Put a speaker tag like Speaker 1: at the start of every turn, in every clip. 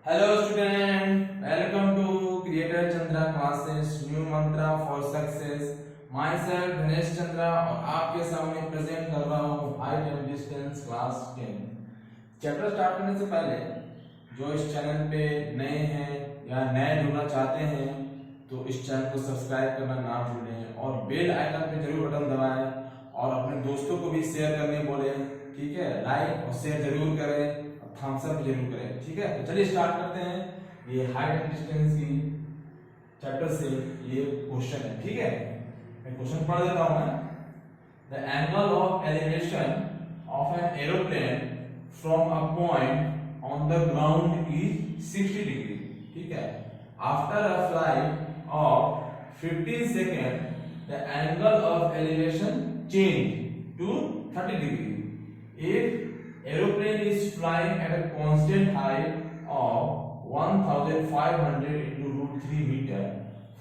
Speaker 1: Hello student, welcome to Creator Chandra classes, new mantra for success. Myself Ganesh Chandra और आपके सामने present कर रहा हूँ height and distance class 10। Chapter start करने से पहले जो इस चैनल पे नए हैं या नए जुड़ना चाहते हैं तो इस चैनल को सब्सक्राइब करना ना भूलें और बेल आइकन पे जरूर बटन दबाएं और अपने दोस्तों को भी शेयर करने बोले, ठीक है। लाइक और शेयर जरूर करें, थम्स अप जरूर करें, ठीक है। तो चलिए स्टार्ट करते हैं। ये हाइट एंड डिस्टेंस की चैप्टर से ये क्वेश्चन है, ठीक है। मैं क्वेश्चन पढ़ देता हूं मैं। The angle of elevation of an aeroplane from a point on the ground is 60 degree, ठीक है। After a flight of 15 second the angle of elevation change to 30 degree. If aeroplane is flying at a constant height of 1500 into root 3 meter,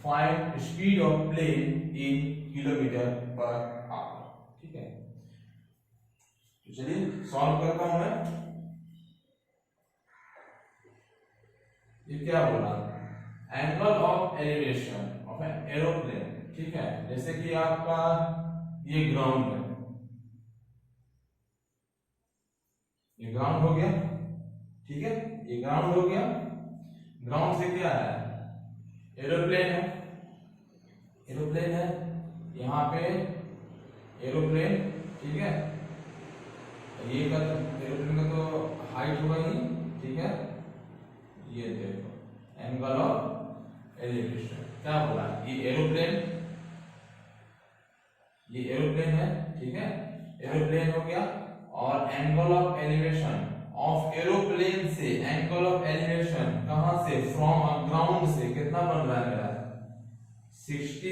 Speaker 1: find speed of plane in kilometer per hour, ठीक है। तो चलिए solve करता हूं मैं। ये क्या बोला, angle of elevation of an aeroplane, ठीक है। जैसे कि आपका ये ग्राउंड है, ये ग्राउंड हो गया, ठीक है। ये ग्राउंड हो गया। ग्राउंड से क्या है, एरोप्लेन है, एरोप्लेन है यहाँ पे एरोप्लेन, ठीक है। ये का एरोप्लेन का तो हाइट होगा ही, ठीक है। ये देखो एंगल ऑफ एलिवेशन क्या बोला, ये एरोप्लेन है, ठीक है। एरोप्लेन हो गया और angle of elevation of aeroplane से, एंगल ऑफ एलिवेशन कहां से, फ्रॉम ग्राउंड से कितना बन रहा है मेरा 60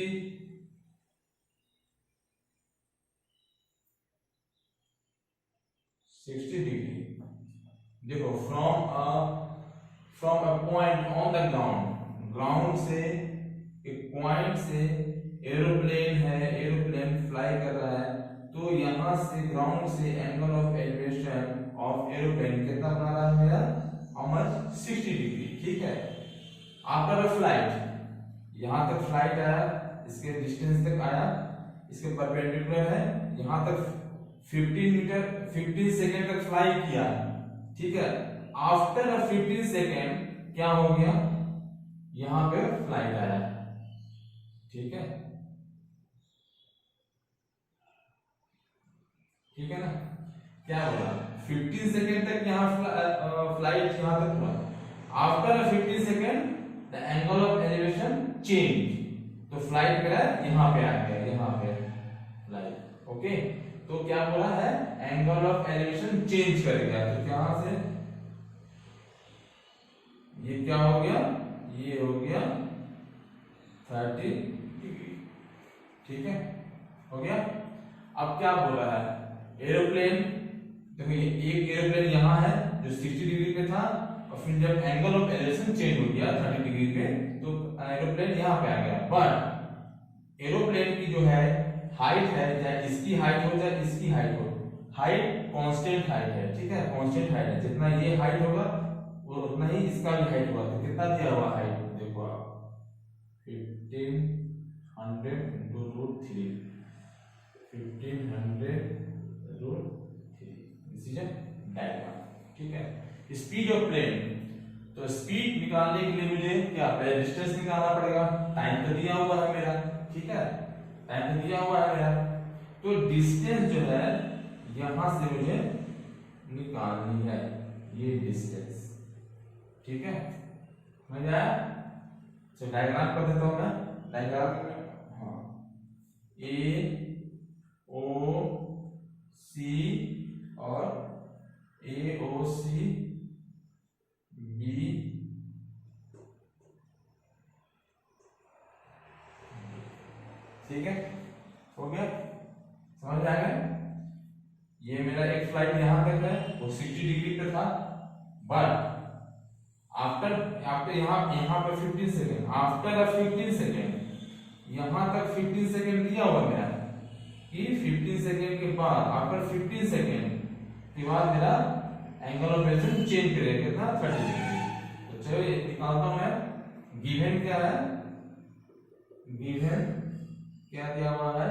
Speaker 1: डिग्री। देखो from a point on the ground, ground से एक पॉइंट से एरोप्लेन है, एरोप्लेन फ्लाई कर रहा है, तो यहां से ग्राउंड से angle of elevation of aeroplane कितना बना रहा है मेरा, हाउ मच 60 डिग्री, ठीक है। आफ्टर अ फ्लाइट, यहां तक फ्लाइट आया, इसके डिस्टेंस तक आया, इसके परपेंडिकुलर है, यहां तक 15 सेकेंड तक फ्लाई किया, ठीक है। आफ्टर अ 15 सेकेंड क्या हो गया, यहां पे फ्लाइट आया, ठीक है, ठीक है ना। क्या बोला, 15 सेकेंड तक यहाँ फ्लाइट यहाँ तक हुआ। After 15 second the angle of elevation change, तो फ्लाइट मेरा यहाँ पे आ गया, यहाँ पे फ्लाइट, ओके। तो क्या बोला है, एंगल ऑफ एलिवेशन चेंज करेगा, तो यहाँ से ये क्या हो गया, ये हो गया 30 डिग्री, ठीक है, हो गया। अब क्या बोला है, एरोप्लेन, देखो ये एक एरोप्लेन यहाँ है जो 60 डिग्री पे था और फिर जब एंगल ऑफ एलिवेशन चेंज हो गया 30 डिग्री पे तो एरोप्लेन यहाँ पे आ गया। बट एरोप्लेन की जो है हाइट है, चाहे इसकी हाइट हो चाहे इसकी हाइट हो, हाइट कांस्टेंट हाइट है, ठीक है, कांस्टेंट हाइट है। जितना ये हाइट होगा वो उतना ही इसका भी हाइट होगा। तो कितना दिया हुआ हाइट, देखो आप 1500 into root 3, 1500 डायग्राम, ठीक है। स्पीड ऑफ प्लेन, तो स्पीड निकालने के लिए मुझे क्या, पहले डिस्टेंस निकालना पड़ेगा। टाइम तो दिया हुआ है मेरा, ठीक है, टाइम तो दिया हुआ है मेरा, तो डिस्टेंस जो है यहां से मुझे निकालनी है, ये डिस्टेंस, ठीक है। समझ आया। चलो डायग्राम कर देता हूं मैं। डायग्राम में हाँ, ए ओ सी और ए ओ सी बी, ठीक है, हो गया, समझ आ गया। ये मेरा एक फ्लाइट यहां तक है, वो 60 डिग्री पे था, बट आफ्टर आफ्टर यहाँ पे 15 सेकेंड, आफ्टर 15 सेकेंड यहां तक 15 सेकेंड दिया हुआ मेरा कि 15 सेकेंड के बाद, आफ्टर 15 सेकेंड के बाद मेरा एंगल ऑफ एलिवेशन चेंज करेगा कितना, 30 डिग्री। तो चलो ये निकालता हूं मैं। गिवन क्या है, गिवन क्या दिया हुआ है,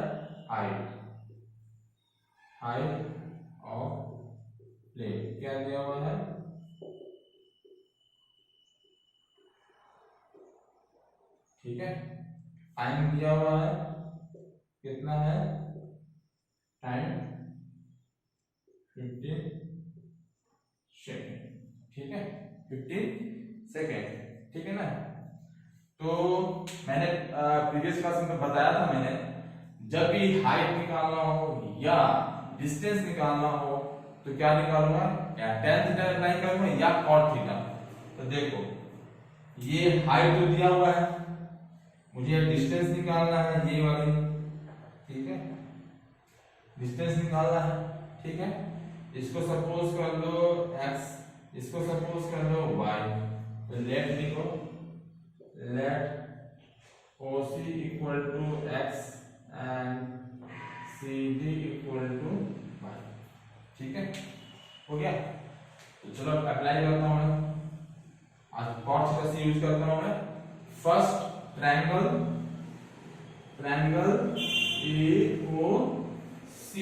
Speaker 1: हाइट, हाइट ऑफ प्लेट क्या दिया हुआ है, ठीक है। टाइम दिया हुआ है, कितना है, टाइम 15 सेकेंड, ठीक है, 15 सेकेंड, ठीक है ना। तो मैंने प्रीवियस क्लास में बताया था मैंने, जब भी हाइट निकालना हो या डिस्टेंस निकालना हो तो क्या निकालूंगा, या tan थीटा अप्लाई करूंगा या cot थीटा। तो देखो ये हाइट तो दिया हुआ है, मुझे डिस्टेंस निकालना है, ये वाली, ठीक है, डिस्टेंस निकालना है, ठीक है। इसको सपोज कर लो x, इसको सपोज कर लो y, तो लेट लिखो, let OC equal to x and CD equal to y, ठीक है, हो गया। तो चलो अप्लाई करता हूं मैं, आज cot थीटा से यूज करता हूं मैं। फर्स्ट ट्रायंगल, ट्रायंगल AOC,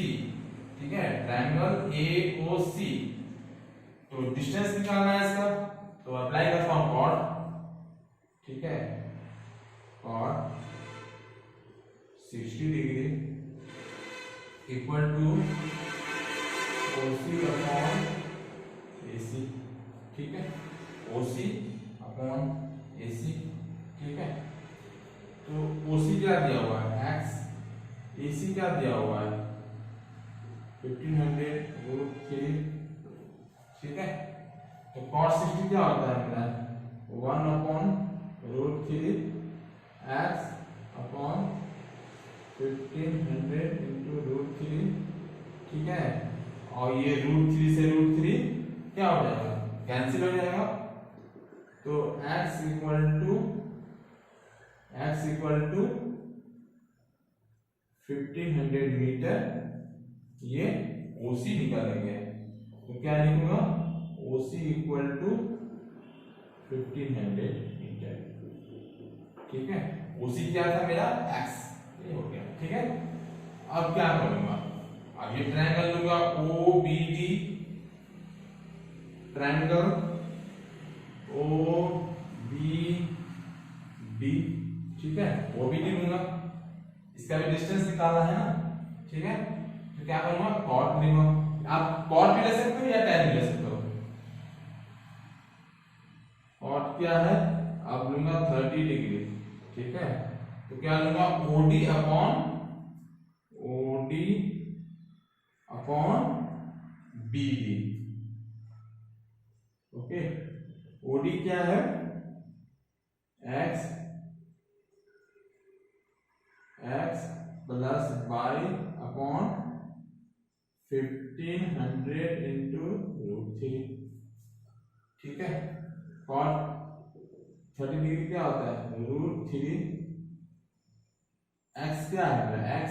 Speaker 1: ठीक है, ट्रायंगल AOC, तो डिस्टेंस निकालना है इसका, तो अप्लाई करता हूं cot, ठीक है, cot 60 degree equal to OC upon AC, ठीक है, OC अपॉन AC, ठीक है। तो OC क्या दिया हुआ है x, AC क्या दिया हुआ है 1500√3, ठीक है। तो cot 60 क्या होता है मेरा 1/√3 x अपॉन 1500 into √3, ठीक है। और ये √3 से √3 क्या हो जाएगा, कैंसिल हो जाएगा। तो x इक्वल टू 1500 मीटर, ये OC निकालेंगे। तो क्या लिखूंगा, OC इक्वल टू 1500 मीटर, ठीक है। OC क्या था मेरा x, ये हो गया, ठीक है। अब क्या करूंगा, अब ये ट्रायंगल लूंगा OBD, ट्रायंगल OBD, ठीक है, OBD लूंगा, इसका भी डिस्टेंस निकालना है ना, ठीक है। तो क्या करूंगा, cot लूंगा, आप cot भी ले सकते हो या tan भी ले सकते हो। cot क्या है, अब लूंगा 30 डिग्री, ठीक है। तो क्या लूंगा, OD upon BD, okay. OD क्या है, x plus y upon 1500 into √3, ठीक है। cot 30 डिग्री क्या होता है √3, x क्या है, x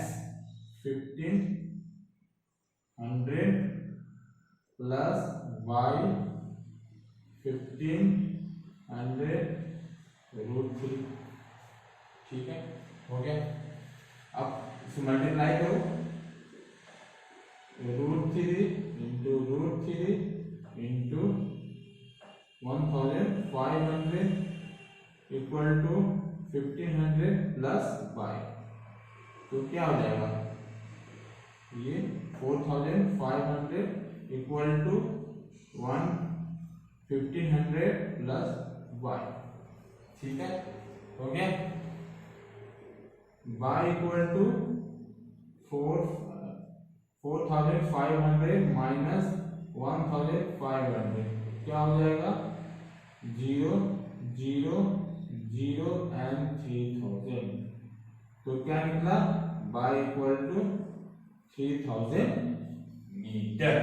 Speaker 1: 1500 प्लस y 1500√3, ठीक है, हो गया। अब इसे मल्टीप्लाई करो, √3 into √3 into 1500 equal to 1500 plus y, तो क्या हो जाएगा, ये 4500 इक्वल टू 1500 प्लस y, ठीक है, हो गया। y इक्वल टू 4500 माइनस 1500 क्या हो जाएगा, 0 0 0 एंड 3000, तो क्या निकला, y इक्वल टू 3000 मीटर,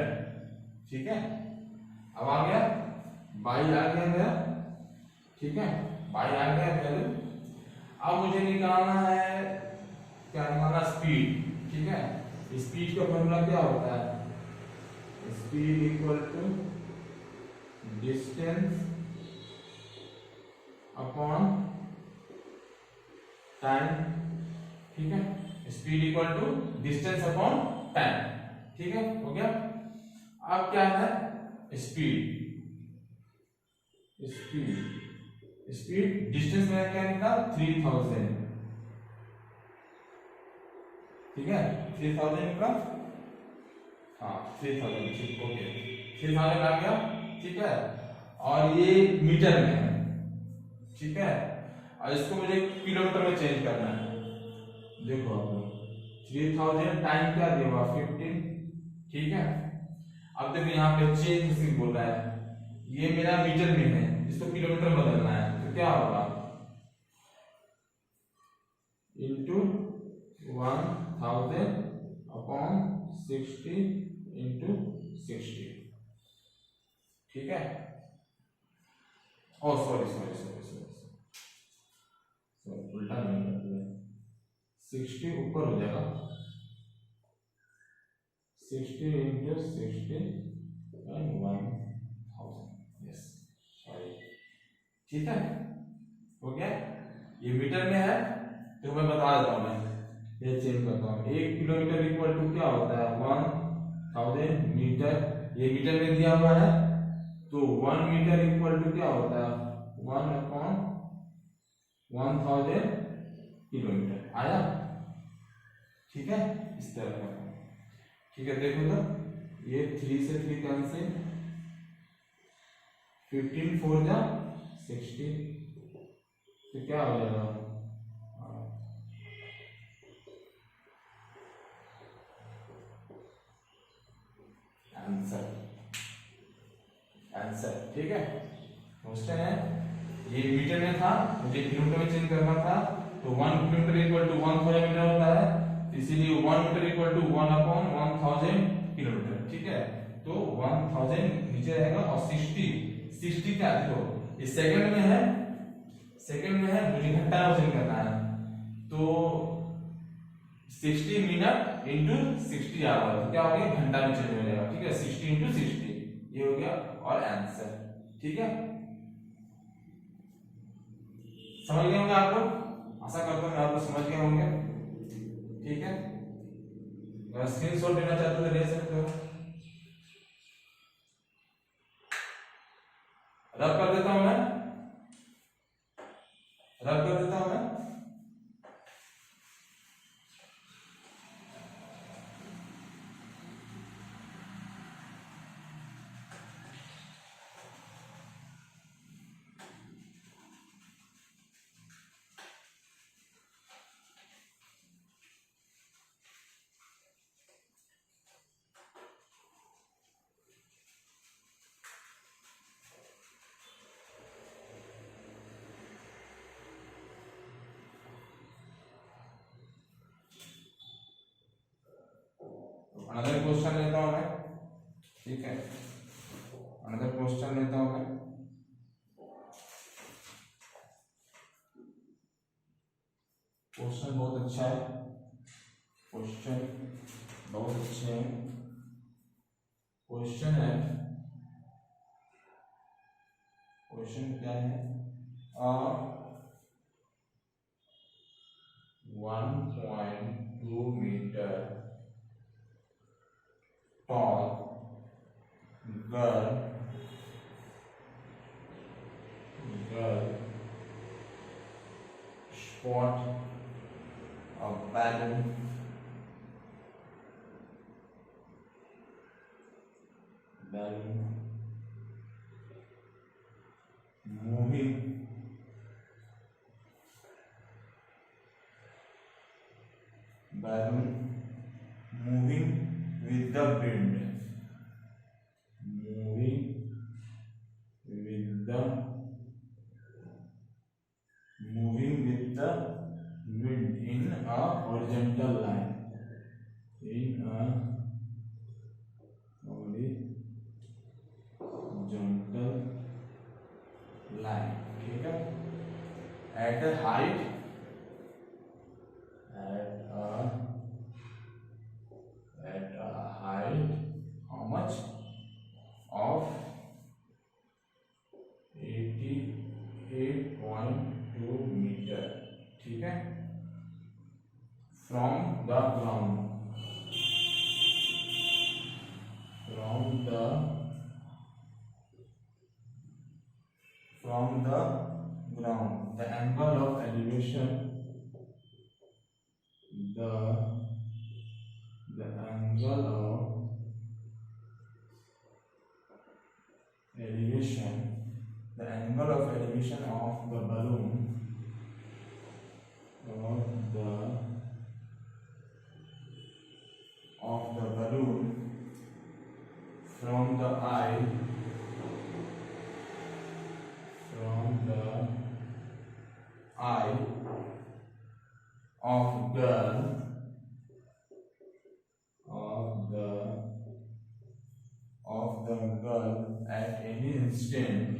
Speaker 1: ठीक है। अब आ गया y आ गया मेरा, ठीक है, y आ गया वैल्यू। अब मुझे निकालना है, क्या निकालना, स्पीड, ठीक है। स्पीड का फॉर्मूला क्या होता है, speed equal to distance upon time, ठीक है, speed equal to distance upon time, ठीक है, हो गया। अब क्या है, स्पीड, स्पीड डिस्टेंस में क्या निकला 3000, ठीक है, 3000 निकला, हाँ 3000, ठीक, ओके, 3000 आ गया, ठीक है, और ये मीटर में है, ठीक है, और इसको मुझे किलोमीटर में चेंज करना है। देखो आप लोग 3000 टाइम क्या दिया हुआ 15, ठीक है। अब देखो यहाँ पे चेंज बोल रहा है, ये मेरा मीटर में है, इसको किलोमीटर में बदलना है, तो क्या होगा इंटू 1000 अपॉन 60 इंटू 60, ठीक है। ओ सॉरी सॉरी सॉरी सॉरी उल्टा नहीं कर दिया, 60 ऊपर हो जाएगा, 60 इंटू 60 एंड 1000, यस सॉरी, ठीक है, हो गया। ये मीटर में है तो मैं बता देता हूँ, मैं ये चेंज करता हूँ, 1 किलोमीटर इक्वल टू क्या होता है 1000 मीटर, ये मीटर में दिया हुआ है, तो 1 मीटर इक्वल टू क्या होता है 1 अपॉन 1000 किलोमीटर, आया, ठीक है, इस तरह का, ठीक है। देखो तो ये 3 से 3 कैंसिल, 15 4 जा 60, तो क्या हो जाएगा आंसर, आंसर, ठीक है। क्वेश्चन है, ये मीटर में था, मुझे किलोमीटर में चेंज करना था, तो 1 किलोमीटर इक्वल टू 1000 मीटर होता है, तो इसीलिए 1 metre equal to 1 upon 1000 kilometre, ठीक है। तो 1000 नीचे रहेगा, और 60 क्या देखो इस सेकंड में है, सेकंड में है, मुझे घंटा में चेंज करना है, तो 60 मिनट इंटू 60 आवर, तो क्या हो गया घंटा में चेंज हो जाएगा, ठीक है, 60 इंटू 60, ये हो गया और आंसर, ठीक है। समझ गए होंगे आप लोग, आशा करता हूँ आप लोग समझ गए होंगे, ठीक है। अगर स्क्रीनशॉट लेना चाहते हो तो ले सकते हो, रब कर देता हूं मैं, रब कर देता हूं मैं, अनदर क्वेश्चन लेता हूं मैं, ठीक है, अनदर क्वेश्चन लेता हूं मैं। क्वेश्चन बहुत अच्छा है, क्वेश्चन बहुत अच्छे हैं, क्वेश्चन है, क्वेश्चन क्या है, 1.2 metre tall girl spot a balloon moving with the wind, moving with the wind in a horizontal line, in a horizontal line, ठीक है, at a height how much of 88 8.2 metre, ठीक है, from the ground, from the ground, the angle of elevation, the angle of elevation, the angle of elevation of the balloon, from the eye, of girl, at any instant,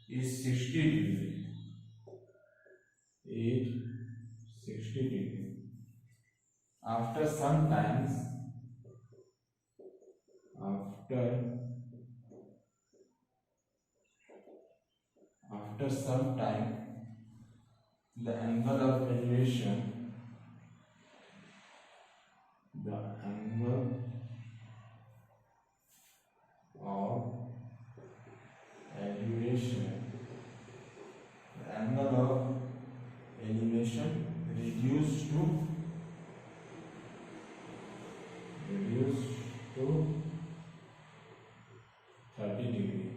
Speaker 1: is 60 degree. 60 degree. After some time, the angle of elevation, the angle of elevation reduced to 30 degree,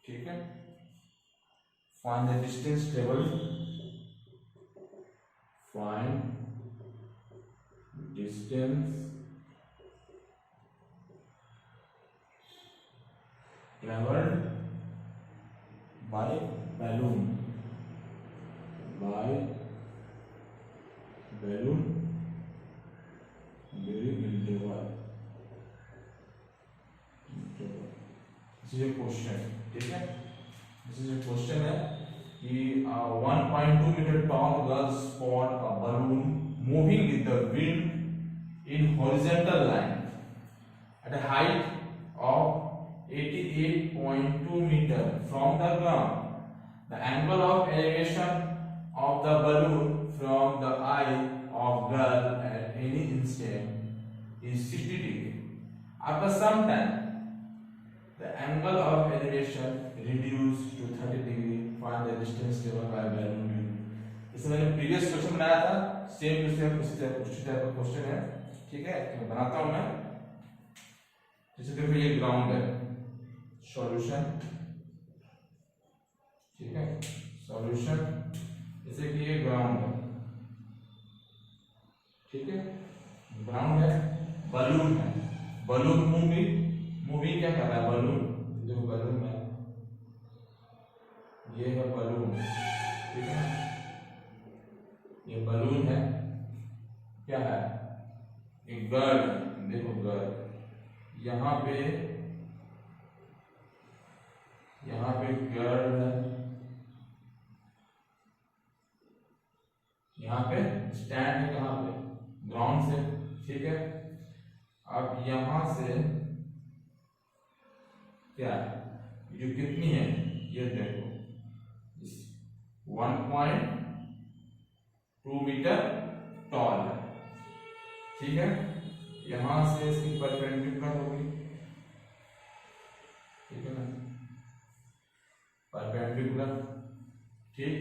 Speaker 1: ठीक है। Find the distance traveled. Find distance traveled by balloon during interval. This is a question, ठीक है। This is a question है कि 1.2 meter tall girl spot a balloon moving with the wind in horizontal line at a height of 88.2 meter from the ground. The angle of elevation of the balloon from the eye of girl at any instant is 60 degree. After some time, the angle of elevation reduced to 30 degree. Find the distance traveled by balloon. इसमें मैंने previous question बनाया था, same to same उसी type का question है, ठीक है। तो बनाता हूं मैं। जैसे देखो ये ग्राउंड है, सॉल्यूशन, ठीक है, सॉल्यूशन। जैसे कि ये ग्राउंड है, ठीक है, ग्राउंड है, बलून है, बलून मूवी क्या कर रहा है, बलून, देखो बलून है, ये है बलून, ठीक है, ये बलून है, क्या है, एक गर्ल, देखो गर्ल, यहाँ पे गर्ल है, यहाँ पे स्टैंड है, कहाँ पे, ग्राउंड से, ठीक है। अब यहां से क्या है, ये कितनी है, ये देखो 1.2 मीटर टॉल है, ठीक है। यहां से इसकी परपेंडिकुलर होगी, ठीक है ना, परपेंडिकुलर, ठीक।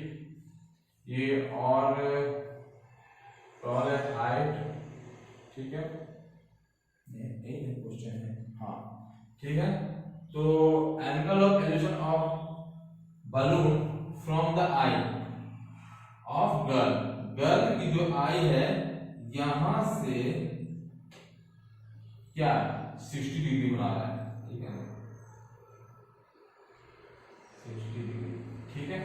Speaker 1: ये और टॉल है, हाइट, ठीक है, ये क्वेश्चन है, हाँ, ठीक है। तो angle of elevation of balloon from the I of girl, girl की जो आई है यहां से क्या 60 डिग्री बना रहा है, ठीक है, 60 डिग्री, ठीक है,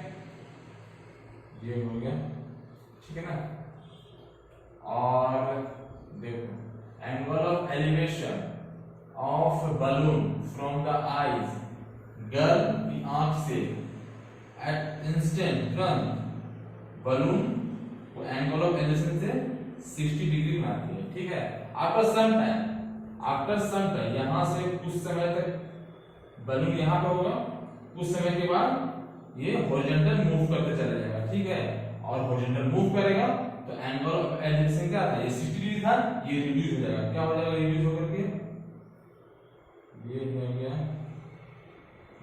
Speaker 1: ये हो गया, ठीक है ना। और देखो angle of elevation of balloon from the eyes, girl की आंख से एट इंस्टेंट तुरंत बलून को एंगल ऑफ एलिवेशन से 60 डिग्री बनाती है, ठीक है। आफ्टर सम टाइम यहां से कुछ समय तक बलून यहां पे होगा, कुछ समय के बाद ये हॉरिजॉन्टल मूव करते चला जाएगा, ठीक है। और हॉरिजॉन्टल मूव करेगा तो एंगल ऑफ एलिवेशन क्या था, ये 60 डिग्री था, ये रिड्यूस हो जाएगा। क्या हो जाएगा रिड्यूस होकर के, ये हो गया,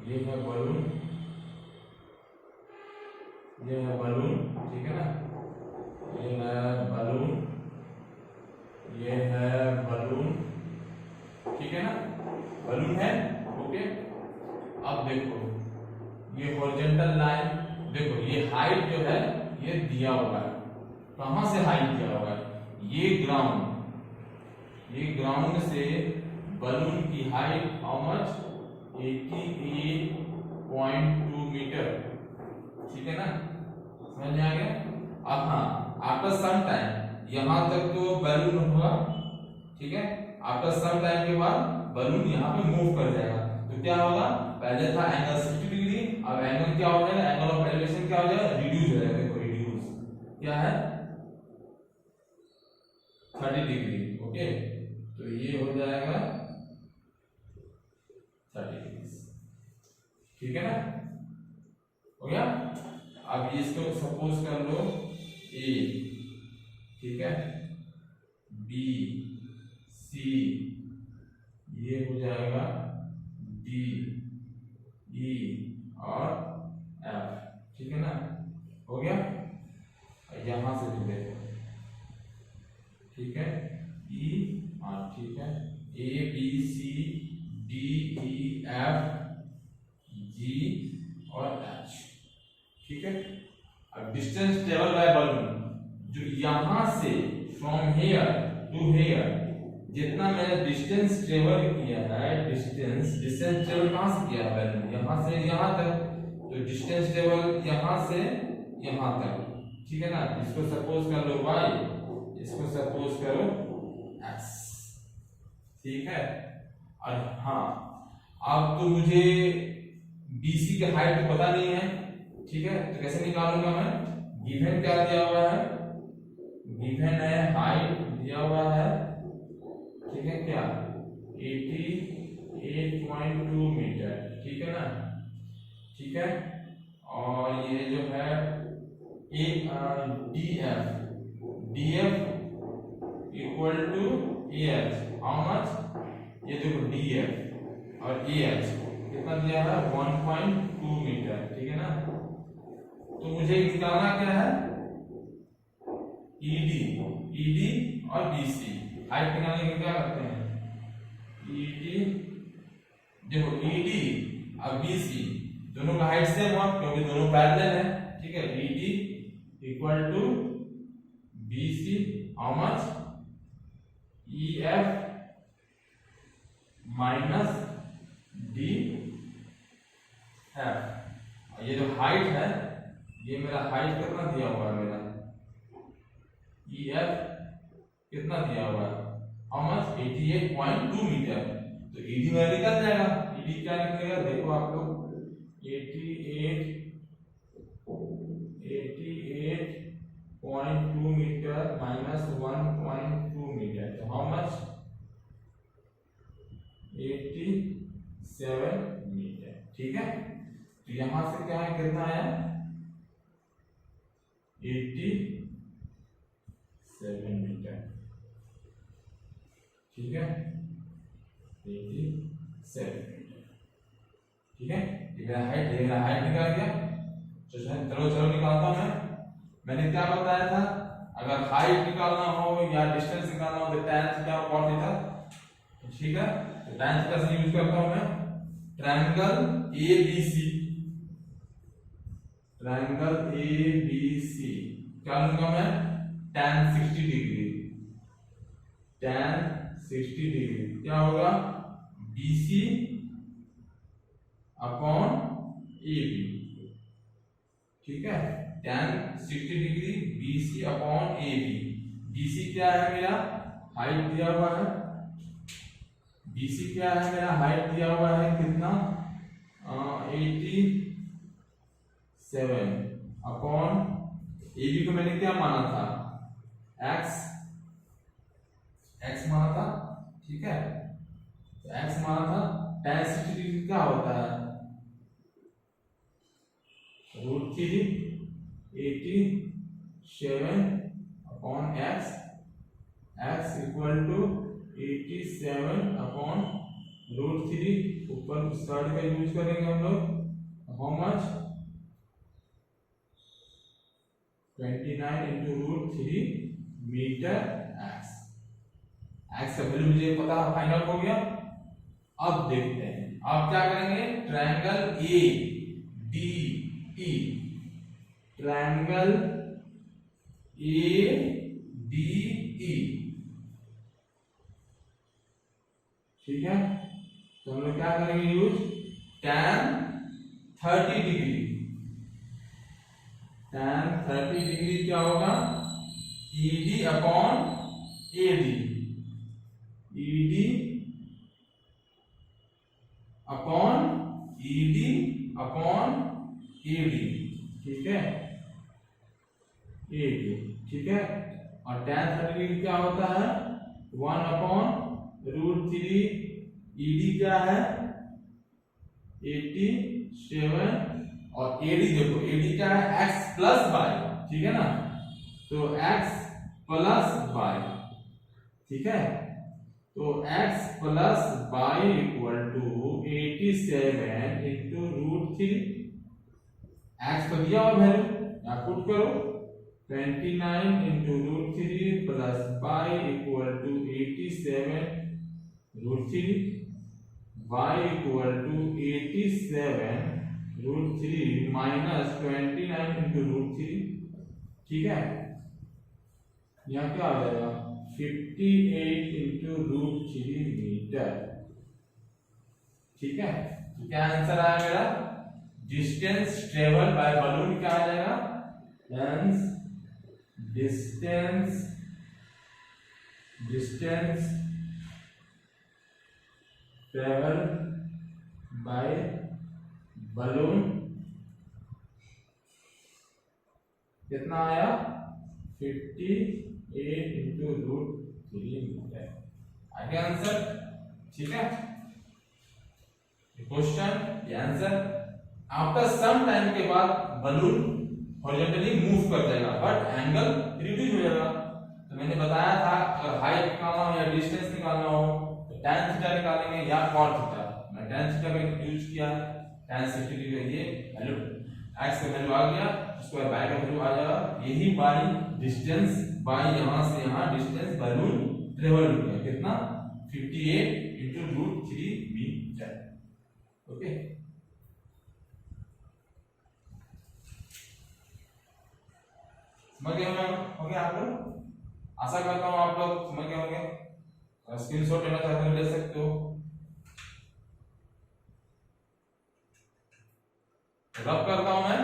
Speaker 1: ये है बलून, ये है बलून, ठीक है ना, ये है बलून, ये है बलून, ठीक है ना, बलून है, ओके। अब देखो ये हॉरिजॉन्टल लाइन, देखो ये हाइट जो है ये दिया हुआ है, कहां से हाइट दिया हुआ है, ये ग्राउंड से बलून की हाइट हाउ मच, 88.2 मीटर, ठीक है ना, समझ में आ गया। अब हाँ, आफ्टर सम टाइम यहां तक तो बलून होगा, ठीक है। आफ्टर सम टाइम के बाद बलून यहाँ पे मूव कर जाएगा, तो क्या होगा, पहले था एंगल 60 डिग्री, अब एंगल क्या हो जाएगा, एंगल ऑफ एलिवेशन क्या हो जाएगा, रिड्यूस हो जाएगा। देखो रिड्यूस क्या है 30 डिग्री, ओके, तो ये हो जाएगा 30 डिग्री, ठीक है ना, हो गया। अब इसको सपोज कर लो ए, ठीक है, बी, सी, ये हो जाएगा डी, ई और एफ, ठीक है ना, हो गया। यहां से भी देखो, ठीक है, ई और ठीक है, A B C D E F G और एच, ठीक है। अब डिस्टेंस ट्रेवल बाय बलून, जो यहां से फ्रॉम हेयर टू हेयर, जितना मैंने डिस्टेंस ट्रेवल किया है, डिस्टेंस ट्रेवल कहां से किया है, यहां से यहां तक, तो डिस्टेंस ट्रेवल यहां से यहां तक, ठीक है ना। इसको सपोज कर लो y, इसको सपोज करो x, ठीक है। और हाँ, अब तो मुझे BC की हाइट तो पता नहीं है, ठीक है, तो कैसे निकालूंगा मैं, गिवन क्या दिया हुआ है, गिवन है हाइट दिया हुआ है, ठीक है, क्या 88.2 मीटर, ठीक है ना, ठीक है। और ये जो है DF equal to AH, how much, ये देखो DF और AH कितना दिया है 1.2 मीटर, ठीक है ना। तो मुझे निकालना क्या है, ED और BC, हाइट निकालने के क्या करते हैं, ED, देखो ED और BC दोनों का हाइट सेम हो क्योंकि दोनों पैरेलल है, ठीक है। ED equal to BC, how much, EF minus DF। ये जो हाइट है, ये मेरा हाइट कितना दिया हुआ है, मेरा EF कितना दिया हुआ है, हाउ मच 88.2 मीटर, तो ED में निकल जाएगा, ED क्या निकलेगा, देखो आप लोग 88.2 मीटर माइनस 1.2 मीटर, तो हाउ मच 87 मीटर, ठीक है। तो यहां से क्या है, कितना आया 87 मीटर, ठीक है, 87 मीटर, ठीक है। मेरा हाइट निकाल गया, चलो निकालता हूं मैंने क्या बताया था, अगर हाइट निकालना हो या डिस्टेंस निकालना हो तो tan थीटा और cos थीटा, ठीक है। तो tan थीटा से यूज करता हूं मैं ट्रायंगल ABC, क्या लूंगा मैं, tan 60 डिग्री, क्या होगा BC अपॉन AB, ठीक है, tan 60 degree BC upon AB। BC क्या है मेरा, हाइट दिया हुआ है, BC क्या है मेरा, हाइट दिया हुआ है कितना 87 अपॉन AB को मैंने क्या माना था, x, x माना था, ठीक है, तो x माना था, tan 60 डिग्री क्या होता है, √3 87 upon x, x equal to 87 upon √3, ऊपर स्क्वायर का यूज करेंगे हम लोग, how much 29 into √3 metre x, x का वैल्यू मुझे पता फाइनल हो गया। अब देखते हैं, अब क्या करेंगे, triangle A D E, triangle A D E, ठीक है, तो हम लोग क्या करेंगे use, tan 30 degree, tan 30 degree क्या होगा, ED upon AD, ED upon ED upon AD, ठीक है, AD, ठीक है, और tan 30 डिग्री क्या होता है, 1 अपॉन √3, ED क्या है 87, और AD देखो, AD क्या है x प्लस y, ठीक है ना, तो x प्लस y, ठीक है, तो x plus y equal to 87 into √3, x तो दिया हुआ वैल्यू, यहाँ पुट करो, 29 into √3 plus y equal to 87 √3, y equal to 87 √3 minus 29 into √3, ठीक है, यहाँ क्या आ जाएगा 58 इंटू √3 मीटर, ठीक है, तो क्या आंसर आया मेरा, डिस्टेंस ट्रेवल बाय बलून क्या आ जाएगा, डिस्टेंस ट्रेवल बाय बलून कितना आया 58 इंटू √3 मीटर, आगे आंसर, ठीक है, क्वेश्चन ये आंसर। आफ्टर सम टाइम के बाद बलून हॉरिजॉन्टली मूव कर जाएगा बट एंगल रिड्यूस हो जाएगा, तो मैंने बताया था अगर हाइट निकालना हो या डिस्टेंस निकालना हो तो tan थीटा निकालेंगे या cot थीटा, मैं tan थीटा का यूज किया, tan 60 डिग्री, ये वैल्यू x का वैल्यू आ गया, स्क्वायर y का वैल्यू आ जाएगा, यही बाई डिस्टेंस, बाई यहां से यहां डिस्टेंस बलून ट्रेवल किया कितना 58 इंटू √3 मीटर, ओके। समझ गए होंगे आप लोग, आशा करता हूं आप लोग समझ गए होंगे, स्क्रीनशॉट लेना चाहते हो ले सकते हो, रब करता हूं मैं,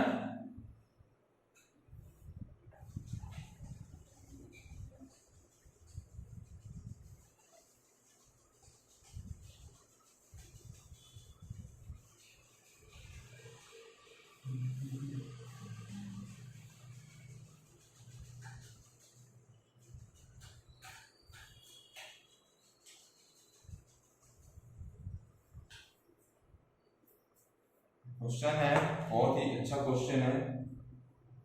Speaker 1: क्वेश्चन है बहुत ही अच्छा क्वेश्चन है,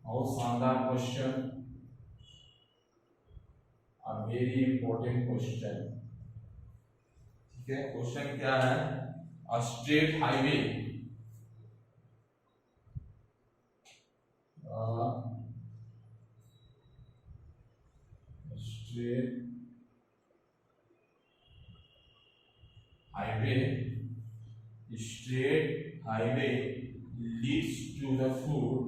Speaker 1: बहुत शानदार क्वेश्चन, वेरी इंपॉर्टेंट क्वेश्चन, ठीक है। क्वेश्चन क्या है, a straight highway, straight highway leads to the food,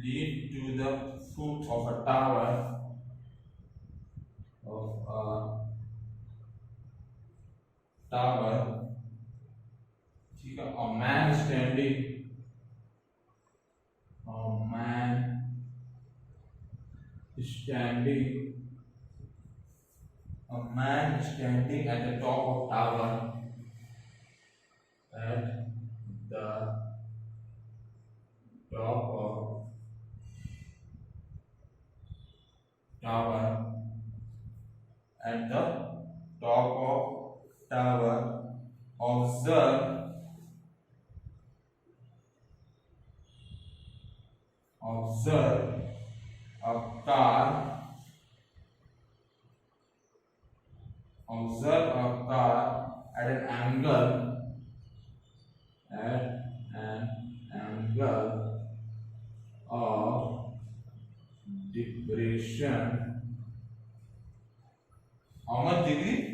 Speaker 1: lead to the foot of a tower, ठीक है, a man standing at the top of tower, at the tower, observe a car, at an angle of depression, how much degree?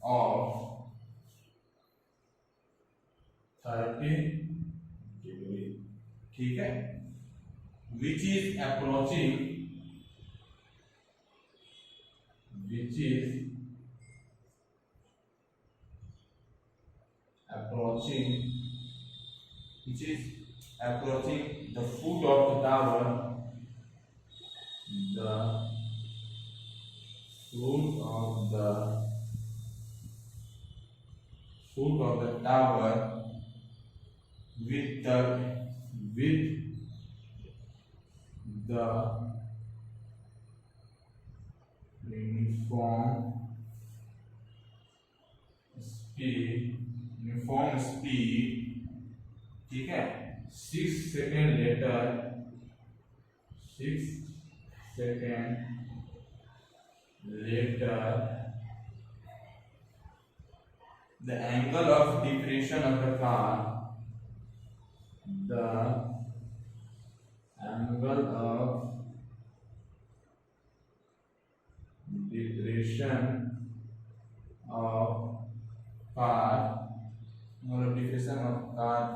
Speaker 1: Of 30 degree, ठीक है, which is approaching the foot of the tower, tower with the uniform speed, ठीक है, 6 second later the angle of depression of the car,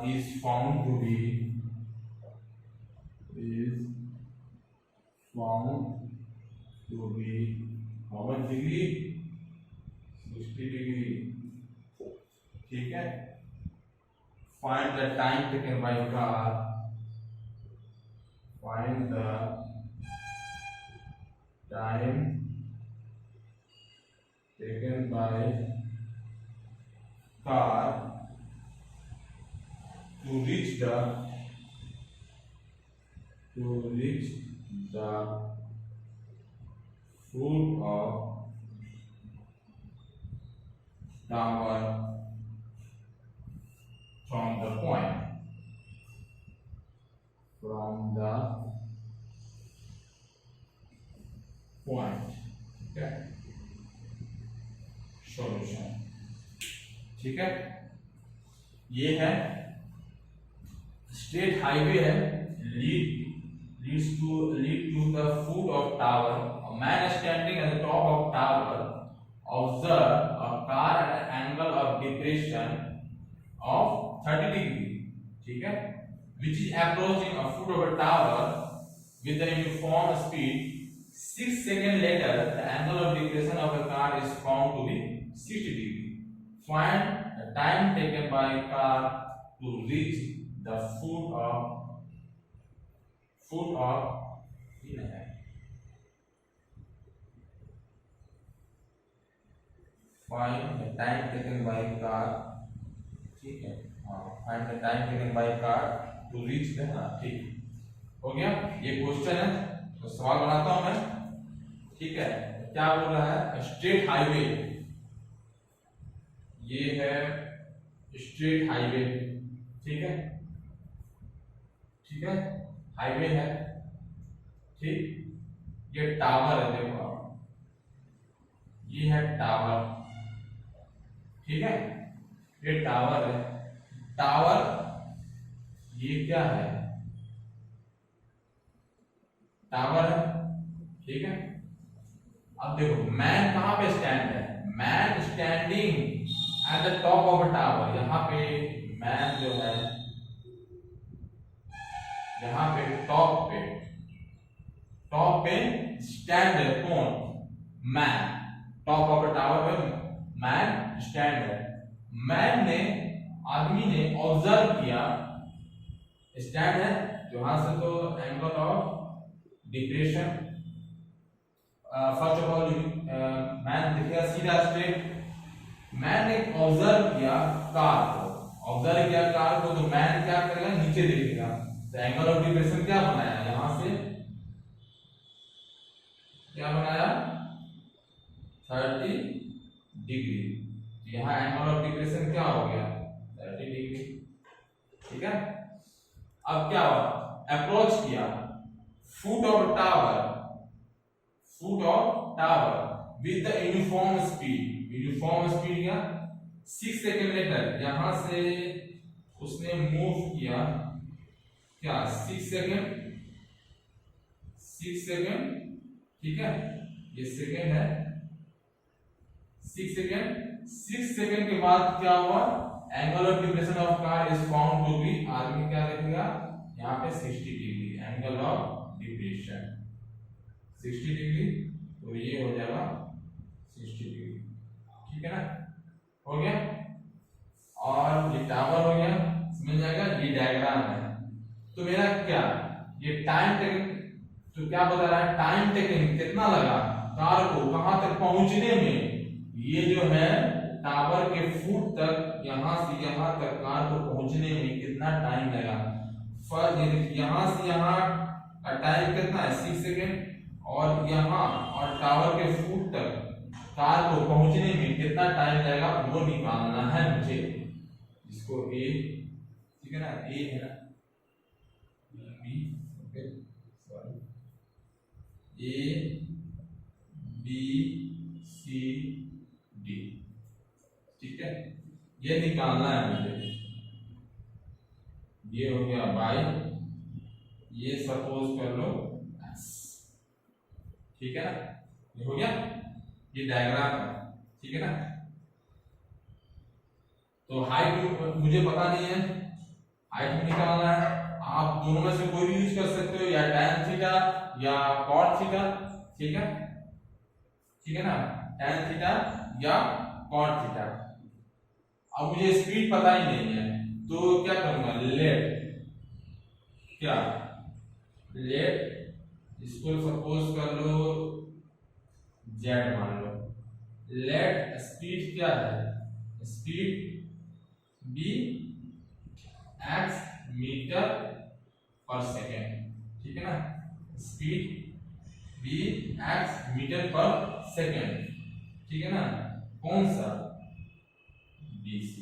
Speaker 1: is found to be how much degree? 60 degree, ठीक है. Find the time taken by car, to reach the foot of tower from the point, okay. Solution, ठीक है. ये है straight highway है, leads to the foot of tower. A man standing at the top of tower observe a car at an angle of depression of 30 degree, ठीक है, which is approaching a foot of a tower with a uniform speed. 6 seconds later, the angle of depression of a car is found to be 60 degree. Find the time taken by a car to reach the foot of find the time taken by a car, ठीक है, find the time taken by a car to reach the, ठीक हो गया. ये question है, तो सवाल बनाता हूं मैं, ठीक है. क्या बोल रहा है? स्ट्रेट हाईवे, ये है स्ट्रेट हाईवे, ठीक है, हाईवे है, ठीक. ये टावर है, देखो ये है टावर, ठीक है, ये टावर है. ये क्या है? टावर है, ठीक है. अब देखो मैन कहां पे स्टैंड है? Man standing at the top of a tower. यहां पे मैन जो है, यहां पे टॉप पे स्टैंड है. कौन? Man. Top of the tower पे मैन स्टैंड है. आदमी ने ऑब्जर्व किया, स्टैंड है जहां से, तो angle of depression, first of all man दिखेगा सीधा स्ट्रेट. मैन ने ऑब्जर्व किया कार को, तो मैन क्या करेगा? नीचे देखेगा. तो एंगल ऑफ डिप्रेशन क्या बनाया? यहां से क्या बनाया? 30 डिग्री, यहाँ एंगल ऑफ डिप्रेशन क्या हो गया 30 डिग्री। ठीक है, अब क्या हुआ, अप्रोच किया foot of tower with the uniform speed या 6 सेकंड लेटर यहां से उसने मूव किया क्या 6 सेकंड। ठीक है, ये सेकंड है 6 सेकंड के बाद क्या हुआ, angle of depression of car is found to be, आदमी क्या लिखेगा यहाँ पे 60 degree, angle of depression 60 degree, तो ये हो जाएगा 60 डिग्री। ठीक है ना, हो गया। और ये टावर हो गया, समझ जाएगा, ये डायग्राम है। तो मेरा क्या ये टाइम टेकिंग, तो क्या बता रहा है टाइम टेकिंग कितना लगा कार को कहां तक पहुंचने में, ये जो है टावर के फुट तक यहां से यहां तक कार को पहुंचने में कितना टाइम लगा। फर्स्ट यहां से यहां का टाइम कितना है 6 सेकंड, और यहां और टावर के फुट तक कार को पहुंचने में कितना टाइम लगेगा वो निकालना है मुझे। इसको ए, ठीक है ना, ए है ना, B, okay sorry, A B C D. ठीक है, ये निकालना है मुझे। ये हो गया बाई, ये सपोज कर लो एस। ठीक है ना, ये हो गया, ये डायग्राम है। ठीक है ना, तो हाइट मुझे पता नहीं है, हाइट निकालना है। आप दोनों में से कोई भी यूज कर सकते हो, या tan थीटा या cot थीटा। ठीक है, ठीक है ना, tan थीटा या cot थीटा। अब मुझे स्पीड पता ही नहीं है, तो क्या करूंगा, लेट इसको सपोज कर लो z मान लो। लेट स्पीड क्या है, स्पीड बी x मीटर पर सेकेंड। ठीक है ना, स्पीड बी x मीटर पर सेकेंड। ठीक है ना, कौन सा BC।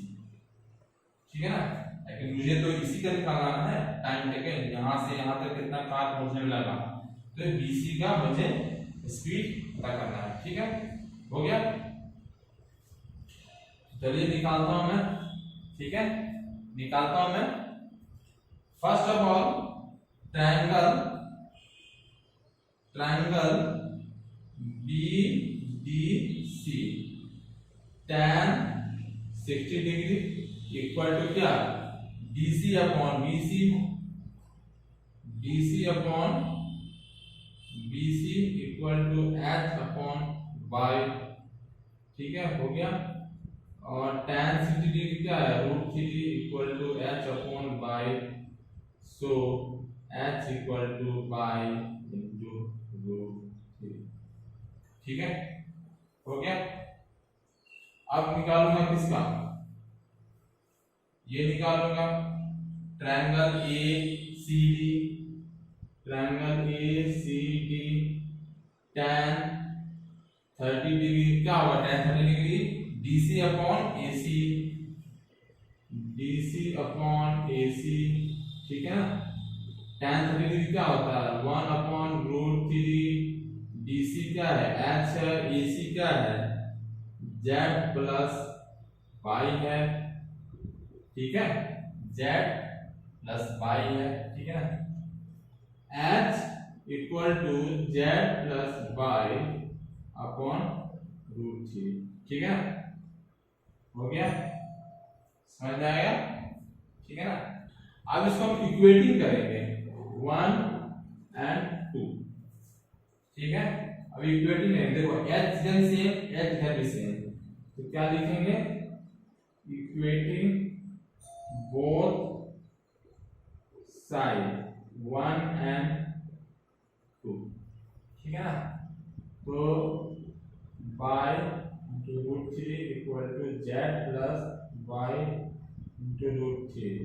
Speaker 1: ठीक है ना, लेकिन मुझे तो इसी का निकालना है टाइम टेकन, यहां से यहां तक कितना कार पहुंचने में लगा, तो BC का मुझे स्पीड पता करना है। ठीक है, हो गया, चलिए निकालता हूं मैं। ठीक है, निकालता हूं मैं। First of all triangle BDC tan 60 degree equal to क्या, BC upon BC equal to H upon y। ठीक है, हो गया। और tan 60 डिग्री क्या है, √3 equal to H upon y, so H equal to y into √3। ठीक है, हो गया। अब निकालूंगा किसका, ये निकालूंगा ट्रायंगल ACD tan 30 डिग्री क्या होगा, tan 30 degree DC upon AC। ठीक है ना, tan 30 डिग्री क्या होता है 1 अपॉन √3, DC क्या है H है, AC क्या है Z प्लस y है। ठीक है, Z प्लस y है। ठीक है ना, H equal to Z plus y upon √3। ठीक है, हो गया, समझ में आएगा। ठीक है ना, अब इसको हम इक्वेटिंग करेंगे 1 and 2। ठीक है, अब इक्वेटिंग करेंगे, देखो H इधर सेम H इधर भी सेम, तो क्या लिखेंगे, इक्वेटिंग बोथ साइड 1 and 2। ठीक है ना, तो y into √3 equal to Z plus y into √3,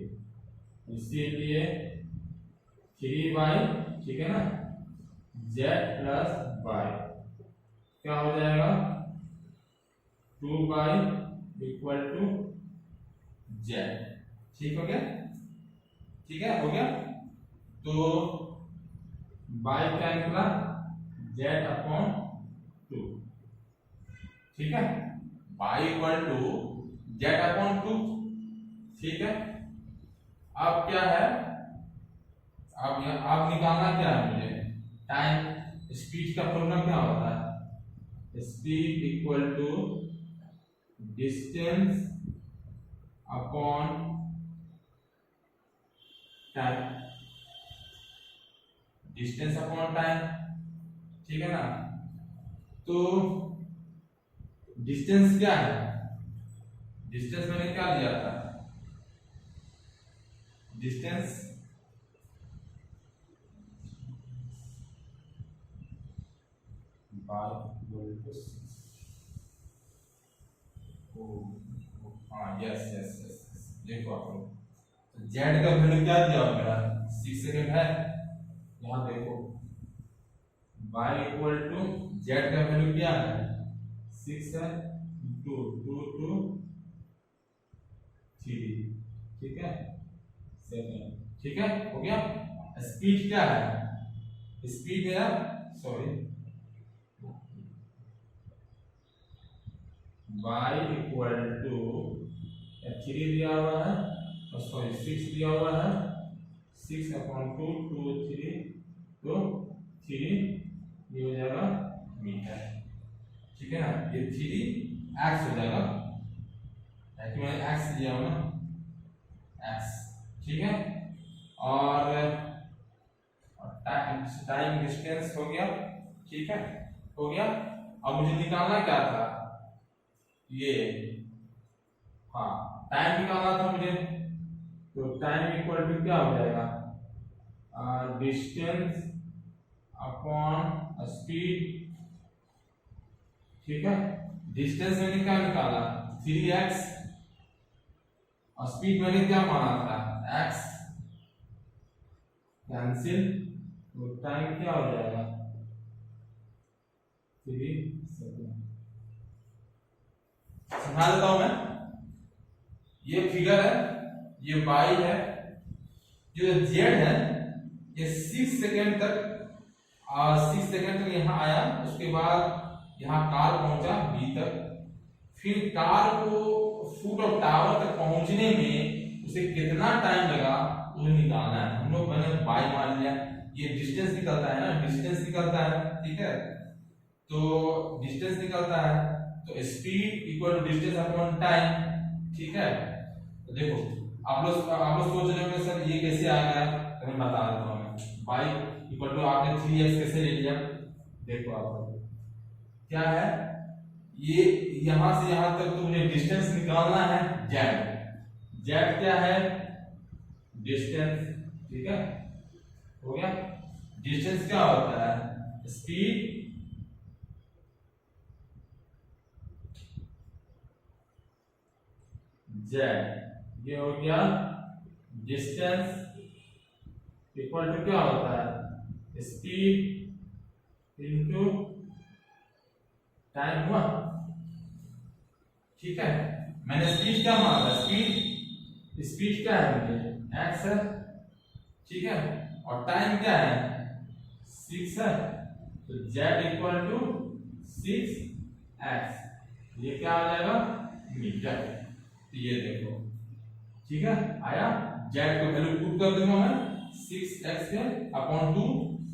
Speaker 1: इसीलिए 3y। ठीक है ना, Z प्लस y क्या हो जाएगा 2y इक्वल टू जेड। ठीक हो गया? ठीक है, हो गया। तो बाई क्या निकला? Z upon 2। ठीक है, y equal to Z upon 2। ठीक है, अब क्या है, अब निकालना क्या है मुझे? टाइम। स्पीड का फॉर्मूला क्या होता है? Speed equal to distance upon time. Distance upon time, ठीक है ना? तो डिस्टेंस क्या है? डिस्टेंस मैंने क्या लिया था? डिस्टेंस हाँ, यस यस यस, देखो आप लोग, जेड का वैल्यू क्या दिया हुआ मेरा? 6 सेकंड है। यहाँ देखो, y इक्वल टू जेड का वैल्यू क्या है? 6 है, 2 2 2 3। ठीक है, सेकंड। ठीक है, हो गया। स्पीड क्या है? स्पीड मेरा, सॉरी, y इक्वल टू 3 दिया हुआ है, और सॉरी 6 दिया हुआ है, 6 अपॉन 2 2 3 तो 3 ये हो जाएगा मीटर। ठीक है ना? ये 3x हो जाएगा, ताकि मैंने x दिया हुआ ना, x। ठीक है, और टाइम डिस्टेंस हो गया। ठीक है, हो गया। अब मुझे निकालना क्या था? ये, हाँ, टाइम निकालना था मुझे। तो टाइम इक्वल टू क्या हो जाएगा? Distance upon speed. ठीक है, डिस्टेंस मैंने क्या निकाला? 3x, और स्पीड मैंने क्या माना था? x। कैंसिल, तो टाइम क्या हो जाएगा? 3 सेकंड। समझा देता हूं मैं। ये फिगर है, ये y है, जो z है, ये 6 सेकंड तक, 6 सेकंड तक यहाँ आया। उसके बाद यहाँ कार पहुंचा b तक। फिर कार को फुट ऑफ टावर तक पहुंचने में उसे कितना टाइम लगा, वो निकालना है। हम लोग मैंने y मान लिया, ये डिस्टेंस निकलता है ना, डिस्टेंस निकलता है। ठीक है, तो डिस्टेंस निकलता है, तो speed equal to distance upon time. ठीक है, तो देखो आप लोग सोच रहे होंगे सर ये कैसे आ गया, तो मैं बता देता हूं। y इक्वल टू आपने 3x कैसे ले लिया? देखो आप क्या है, ये यहां से यहां तक तो मुझे डिस्टेंस निकालना है, z। z क्या है? डिस्टेंस। ठीक है, हो गया। डिस्टेंस क्या होता है? Speed z। ये हो गया डिस्टेंस इक्वल टू क्या होता है? स्पीड इनटू टाइम हुआ। ठीक है, मैंने स्पीड क्या माना था? स्पीड क्या है मुझे? x है। ठीक है, और टाइम क्या है? 6 है। तो z इक्वल टू 6x, ये क्या आ जाएगा? मीटर। तो ये देखो, ठीक है, आया। z को वैल्यू पुट कर दूंगा मैं, 6x के अपॉन 2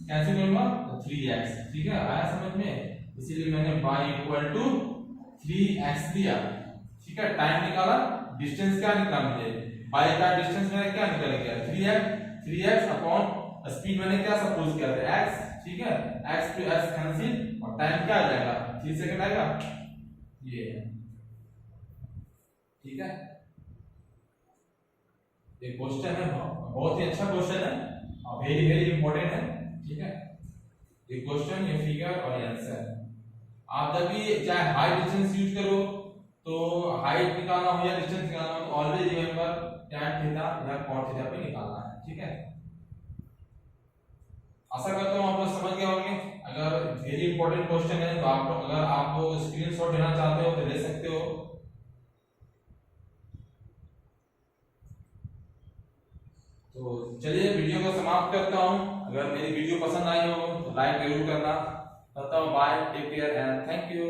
Speaker 1: कैंसिल करूंगा तो 3x। ठीक है, आया समझ में? इसीलिए मैंने y इक्वल टू 3x लिया। ठीक है, टाइम निकाला, डिस्टेंस क्या निकाला मुझे? y का डिस्टेंस मेरा क्या निकल गया? 3x अपॉन स्पीड मैंने क्या सपोज किया था? x। ठीक है, x टू x कैंसिल, और टाइम क्या आ जाएगा? 3 सेकंड आएगा। ये है, ठीक है। ये क्वेश्चन है, बहुत ही अच्छा क्वेश्चन है और वेरी वेरी इंपॉर्टेंट है। ठीक है, ये क्वेश्चन, ये फिगर और ये आंसर। आप जब भी चाहे हाइट डिस्टेंस यूज करो, तो हाइट निकालना हो या डिस्टेंस निकालना हो, तो ऑलवेज रिमेंबर tan थीटा या cot थीटा पे निकालना है। ठीक है, आशा करता हूं आप लोग समझ गए होंगे। अगर वेरी इंपॉर्टेंट क्वेश्चन है तो आप लोग, अगर आप स्क्रीनशॉट लेना चाहते हो तो ले सकते हो। तो चलिए वीडियो को समाप्त करता हूँ। अगर मेरी वीडियो पसंद आई हो तो लाइक जरूर करना। Bye, take care and thank you.